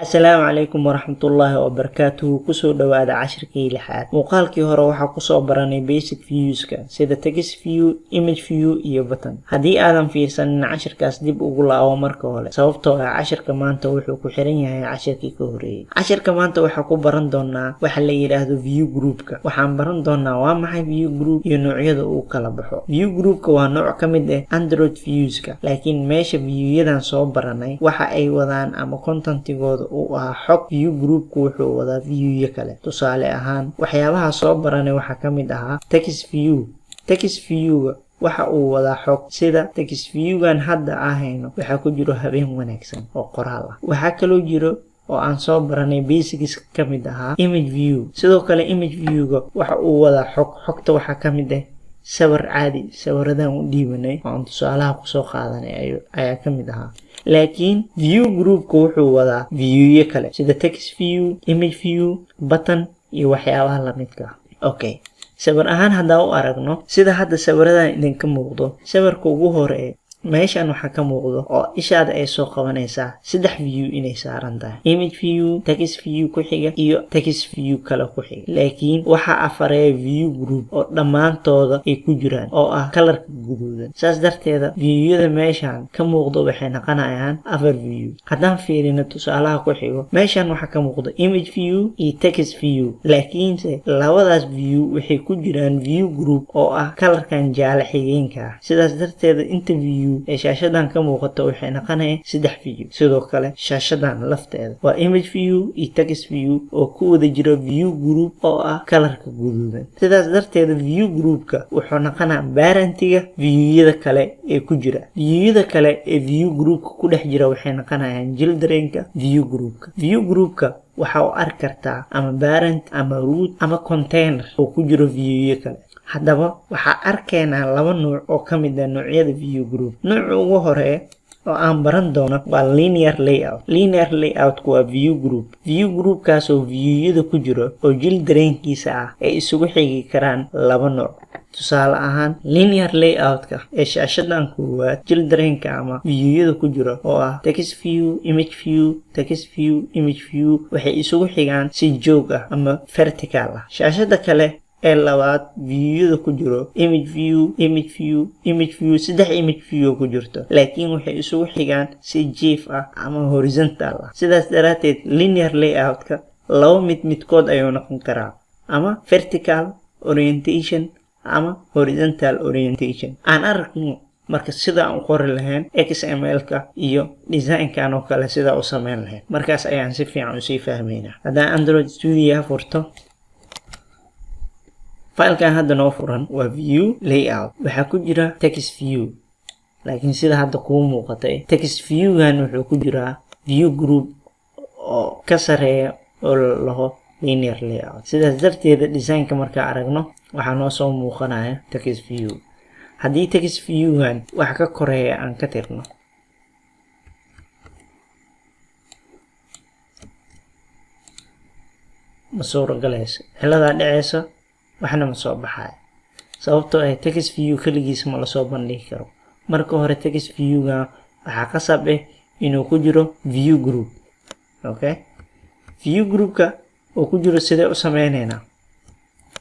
السلام عليكم ورحمة الله وبركاته. كسو دواد عشركي لحاد muuqaalkii hore waxaa kusoo baranay basic viewska sida text view, image view iyo button. haddii aadan fiirsanin cashirkaas dib ugu laabo marka hore sababtoo ah cashirka maanta wuxuu ku xiran yahay cashirkii ka horeeyay. cashirka maanta waxaa ku baran doonaa waxa la yiraahdo view groupka. waxaan baran doonaa waa maxay view group iyo noocyada uu kala baxo. view groupka waa nooc ka mid ah Android viewska, laakiin meesha view-yadan soo baranay waxa ay wadaan ama content-gooda uu ah xog. view groupku wuxuu wadaa view-ya kale. tusaale ahaan waxyaabaha soo baranay waxaa ka mid ahaa text view. text view-ga waxa uu wadaa xog sida text view-gan hadda ahayno waxa ku jiro habeen wanaagsan oo qoraal ah. waxa kaloo jiro oo aan soo baranay basics ka mid ahaa image view. sidoo kale image view-ga waxa uu wadaa xog. xogta waxa ka mid ah sawir caadi, sawiradan u dhiibanay oo tusaalaha ku soo qaadanay ayaa ka mid ahaa. laakiin view groupku wuxuu wadaa view-ya kale sida text view, image view, button iyo waxyaabaha la midka ah. okay, sawir ahaan haddaan u aragno sida hadda sawiradan idinka muuqdo. sawirka ugu horeeya meeshan waxaa ka muuqdo oo ishaada ay soo qabanaysaa saddex view inay saaran tahay: image view, text view ku xiga iyo text view kale ku xiga. laakiin waxaa afareeya view group oo dhammaantooda ay ku jiraan oo ah kalarka guduudan. saas darteeda view-yada meeshan ka muuqdo waxay noqonayaan afar view. haddaan fiirino tusaalaha ku xigo, meeshan waxaa ka muuqdo image view iyo text view, laakiinse labadaas view waxay ku jiraan view group oo ah kalarkan jaale xigeenka ah. sidaas darteeda inta view ee shaashadan ka muuqato waxay noqonayaan saddex view. sidoo kale shaashadan lafteeda waa image view iyo text view oo ku wada jira view group oo ah kalarka guduudan. sidaas darteeda view groupka wuxuu noqonaa barantiga view-yada kale ee ku jira. view-yada kale ee view groupka ku dhex jira waxay noqonayaan childrenka view groupka. view groupka waxa uu arki kartaa ama parent ama root ama container oo ku jiro view-ya kale. haddaba waxaa arkaynaa laba nuuc oo ka mid ah noocyada view group. nooca ugu horeeya oo aan baran doono waa linear layout. linear layoutku waa view group. view groupkaas oo view-yada ku jiro oo childrenkiisa ah ay isugu xigi karaan laba nooc. tusaale ahaan linear layoutka ee shaashadan koowaad childrenka ama view-yada ku jiro oo ah text view, image view, text view, image view waxay isugu xigaan si joog ah ama vertical ah. shaashada kale ee labaad view-yada ku jiro image view, image view, image view, saddex image view ku jirto, laakiin waxay isugu xigaan si jiif ah ama horizontal ah. sidaas daraateed linear layoutka laba midkood ayuu noqon karaa, ama vertical orientation ama horizontal orientation. aan aragno marka sida aan u qori lahayn XML-ka iyo design-kan oo kale sida u sameyn lahayn. markaas ayaan si fiican u sii fahmaynaa. haddaan Android Studio furto, filekan hadda noo furan waa view layout. waxaa ku jira text view, laakiin sida hadda kuu muuqata text view-gan wuxuu ku jiraa view group oo ka sareeya oo laho linear layout. sidaas darteeda design-ka markaa aragno waxaa noo soo muuqanaya text view. haddii text view-gan wax ka koreeya aan ka tirno, ma suuragalayso, ciladaa dhaceysa, waxna ma soo baxayo. sababtoo ah text view kaligiis ma la soo bandhigi karo. marka hore text view-ga waxaa qasab ah inuu ku jiro view group. okay, view groupka oo ku jiro sidee u sameynaynaa?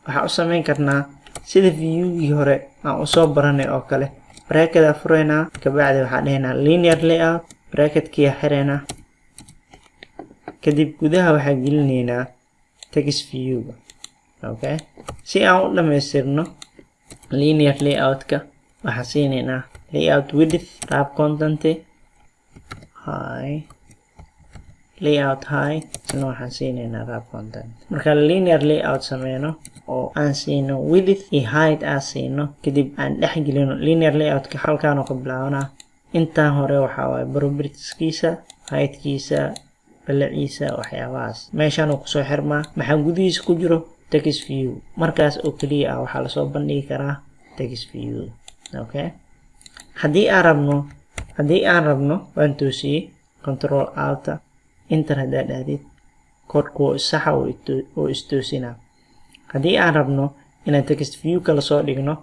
waxaa u sameyn karnaa sida view-gii hore aan u soo baranay oo kale. bracket furaynaa, kabacdi waxaa dhahaynaa linear layout, bracket-kia xiraynaa, kadib gudaha waxaa gelinaynaa text view-ga. okay, si aan u dhamaystirno linear layout-ka waxaa siinaynaa layout width, wrap content, high, layout high, isna waxaan siinaynaa wrap content. marka linear layout sameyno oo aan siino width iyo height aan siino, kadib aan dhex gelino linear layout-ka halkaan oo ka bilaabanaa. intaan hore waxaa waaye properties-kiisa, height-kiisa, balaciisa, waxyaabahaas meeshaan uu kusoo xirmaa. maxaa gudihiisa ku jiro? text view. markaas oo kaliya ah waxaa lasoo bandhigi karaa text view. okay, haddii aan rabno waan toosiyey control alt enter haddaad dhahdid korku saxa oo istoosinaa. haddii aan rabno inaan text view kala soo dhigno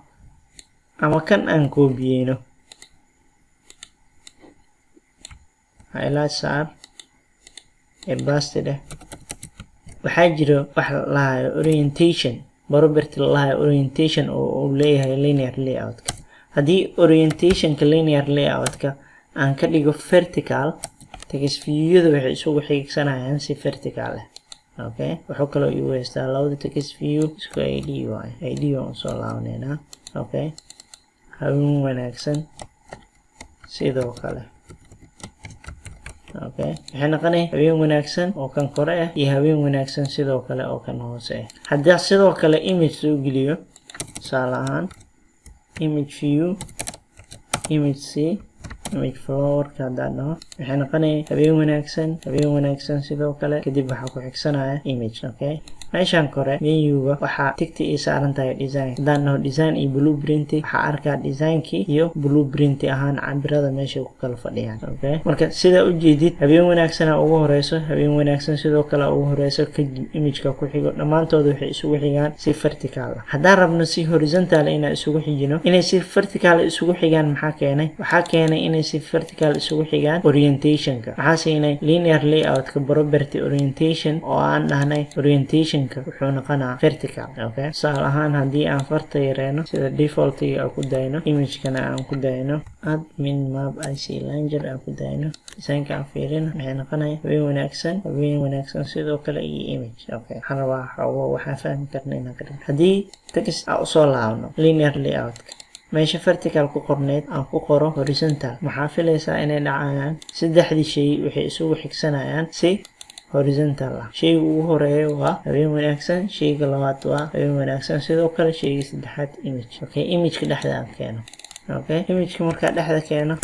ama kan aan koobiyeyno, highlight saar basti dheh waxaa jiro wax la orientation property la orientation oo leeyahay linear layout ka hadii orientation ka linear layout ka aan ka dhigo vertical text view-yadu waxay isugu xigsanayaan si vertical ah okay waxa kale oo uu haystaa labada text view isku id oo soo laabanayna okay habeen wanaagsan sidoo kale okay waxaan naqanay habeen wanaagsan oo kan kore ah iyo habeen wanaagsan sidoo kale oo kan hoose ah haddii sidoo kale image soo geliyo salahan image view image c image flower ka hadana waxaan naqanay habeen wanaagsan sidoo kale kadib waxa ku xigsanaya image okay meeshan kore menu-ga waxa tigta ay saaran tahay design hadana design iyo blueprint waxa arkaa design-ki iyo blueprint ahaan cabirada meesha ku kala fadhiyaan okay marka sida u jeedid habeen wanaagsan ugu horeyso habeen wanaagsan sidoo kale ugu horeyso kadib image-ka ku xigo dhamaantood waxay isugu xigaan si vertical hadaan rabno si horizontal inay isugu xigino inay si vertical isugu xigaan maxaa keenay inay si vertical isugu xigaan orientation-ka waxa siinay linear layout ka property orientation oo aan dhahnay orientation wuxuu noqonaa vertical okay salahan hadii aan farta yareeno sida default-iga aan ku dayno image-kana aan ku dayno admin map ic launcher aan ku dayno design-ka aan fiirino maxay noqonaya habeen wanaagsan sidoo kale iyo image okay waxaan fahmi karnaa inaan ka dhigo hadii text aan usoo laabno linear layout meesha vertical ku qorneed aan ku qoro horizontal maxaa filaysaa inay dhacayaan saddexdii shay waxay isugu xigsanayaan si horizontal shayga ugu horeeyo waa habeen wanaagsan shayga labaad waa habeen wanaagsan sidoo kale shayga saddexaad image okay image-ka dhexda aan keeno okay image-ka marka dhexda keeno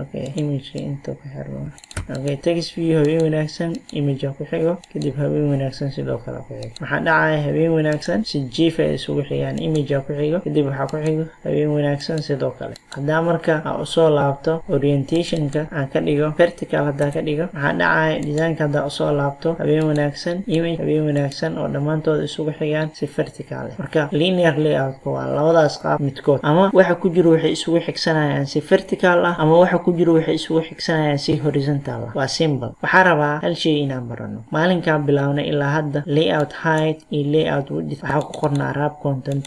okay image-ka inta ku xirmo okay text view habeen wanaagsan image ku xigo kadib habeen wanaagsan sidoo kale ku xigo waxa dhacay habeen wanaagsan si jiif ay isugu xigaan image ku xigo kadib waxa ku xigo habeen wanaagsan sidoo kale hadaa marka aan soo laabto orientation-ka aan ka dhigo vertical hadaa ka dhigo waxa dhacay design-ka hadaa soo laabto habeen wanaagsan image habeen wanaagsan oo dhamaantood isugu xigaan si vertical marka linear layout waa labadaas qaab midkood ama waxa ku jiro waxay isugu xigsanayaan si vertical ah ama waxa ku jiro waxay isugu xigsanayaan si horizontal waa simple waxaa rabaa hal shay inaan barano maalinka bilaawna ilaa hadda layout height iyo layout width waxa ku qornaa wrap content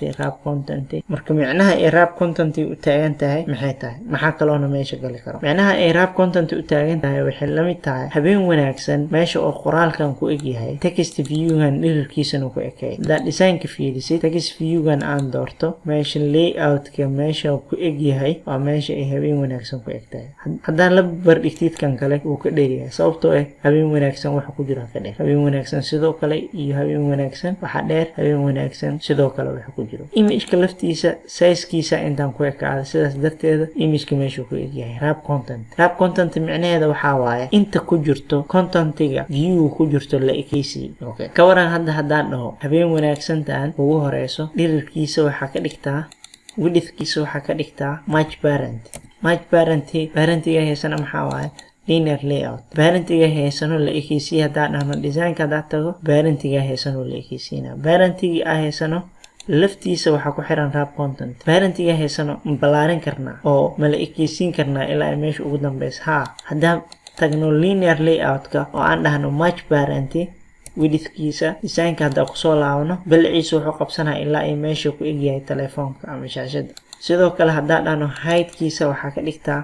marka macnaha ay wrap content u taagan tahay maxay tahay maxaa kaloona meesha gali karo macnaha ay wrap content u taagan tahay waxay la mid tahay habeen wanaagsan meesha oo qoraalkan ku eg yahay text view-gan dhererkiisana ku ekay hadaa design-ka fiirisid text view-gan aan doorto meesha layout-ka meesha ku eg yahay waa meesha ay habeen wanaagsan ku eg tahay haddaan la barbardhigtid kan kale ka dheeriyaa sababtoo ah habeen wanaagsan waxa ku jira ka dheer habeen wanaagsan sidoo kale iyo habeen wanaagsan waxa dheer habeen wanaagsan sidoo kale waxa ku jira image-ka laftiisa size-kiisa intaan ku ekaado sidaas darteeda image-ka meesha ku egyahay wrap content macnaheedu waxa waaye inta ku jirto content-iga view ku jirto la ekaysi okay ka waran hadaan dhaho habeen wanaagsan taan ugu horeyso dhererkiisa waxa ka dhigtaa width-kiisa waxa ka dhigtaa match parent-iga heesana maxaa waaye linear layout parent-iga heesano la ekaysi hadaa dhahno design-ka hadaa tago parent-iga heesano la ekaysiina parent-iga heesano laftiisa waxa ku xiran wrap content parent-iga heesano balaarin karnaa oo ma la ekaysiin karnaa ilaa meesha ugu dambaysa hadaa tagno linear layout-ka oo aan dhahno match parent width-kiisa design-ka hadaa kusoo laabno balciisa wuxuu qabsanaa ilaa ay meesha ku egyahay telefoonka ama shaashada sidoo kale hadaa dhahno height-kiisa waxa ka dhigtaa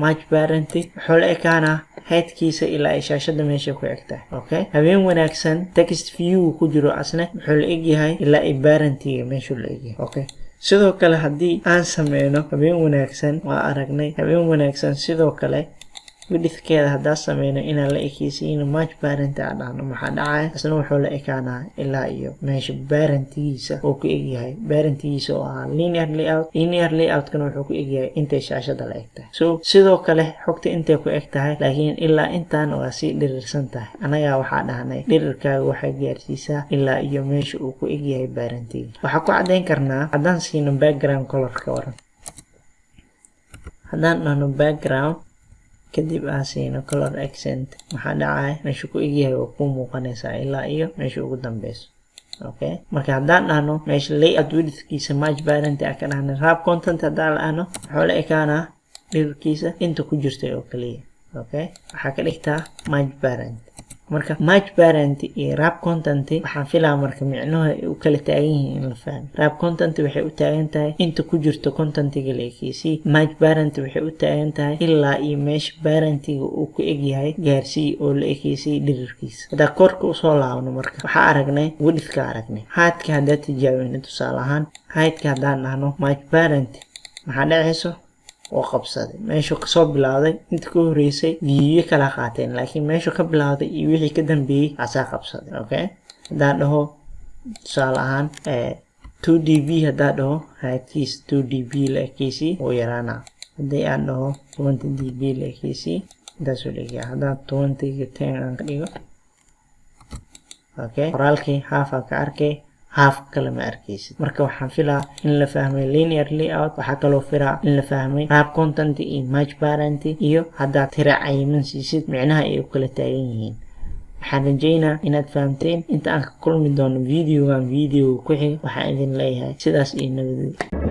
match parent wuxuu la ekaanaa height-kiisa ilaa ay shaashada meesha ku egtahay okay habeen wanaagsan text view ku jiro asna wuxuu la egyahay ilaa ay parent-iga meesha la egyahay okay sidoo kale hadii aan sameeyno habeen wanaagsan waa aragnay habeen wanaagsan sidoo kale width-keeda hadaa sameeyno inaan la ekaysiino match parent aan dhahno maxaa dhacay asna wuxuu la ekaanaa ilaa iyo meesha parent-igiisa oo ku egyahay parent-igiisa oo ah linear layout-kana wuxuu ku egyahay intay shaashada la egtahay so sidoo kale xogta intay ku egtahay laakiin ilaa intaan waa sii dhirirsan tahay anaga waxaa dhahnay dhirirkaaga waxay gaarsiisaa ilaa iyo meesha uu ku egyahay parent-iga waxaa ku cadeyn karnaa haddaan siino background color-ka waran haddaan dhahno background kadib aan siino color accent maxaa dhacay meesha ku egyahay oo ku muuqanaysaa ilaa iyo meesha ugu dambeyso okay marka haddaan dhahno meesha layout width-kiisa match parent aan ka dhahno wrap content haddaan dhahno wuxuu la ekaanaa dhererkiisa inta ku jirtay oo kaliya okay waxaa ka dhigtaa match marka match parent iyo wrap content waxaan filaa marka micnaha ay u kala taagan yihiin in la fahmo. wrap content waxay u taagan tahay inta ku jirto contentiga la ekeysii. match parent waxay u taagan tahay ilaa iyo meesha parentiga uu ku eg yahay gaarsii oo la ekeysii dhirirkiisa. hadaa korka usoo laabno marka waxaa aragnay widthka aragnay. heightka hadaa tijaabino tusaale ahaan heightka haddaan dhahno match parent maxaa dhacayso oo qabsaday meeshu ka soo bilowday inta ka horeysay video kala qaateen laakiin meeshu ka bilowday iyo wixii ka dambeeyay asaa qabsaday. okay haddaan dhaho tusaale ahaan 2db haddaan dhaho heightkiis 2db la ekeysii oo yaraana. haddii aan dhaho 20db la ekeysii intaasoo leeyahay. haddaan 20 10 aan ka dhigo okay qoraalkii half ka arkay half kale ma arkaysid. marka waxaan filaa in la fahmay linear layout. waxaa kaloo filaa in la fahmay wrap content iyo match parent iyo haddaad tira cayiman siisid micnaha ay u kala taagan yihiin. waxaan rajeynaa inaad fahamteen. inta aan ka kulmi doono videogan video ku xiga waxaan idin leeyahay sidaas iyo nabadgelyo.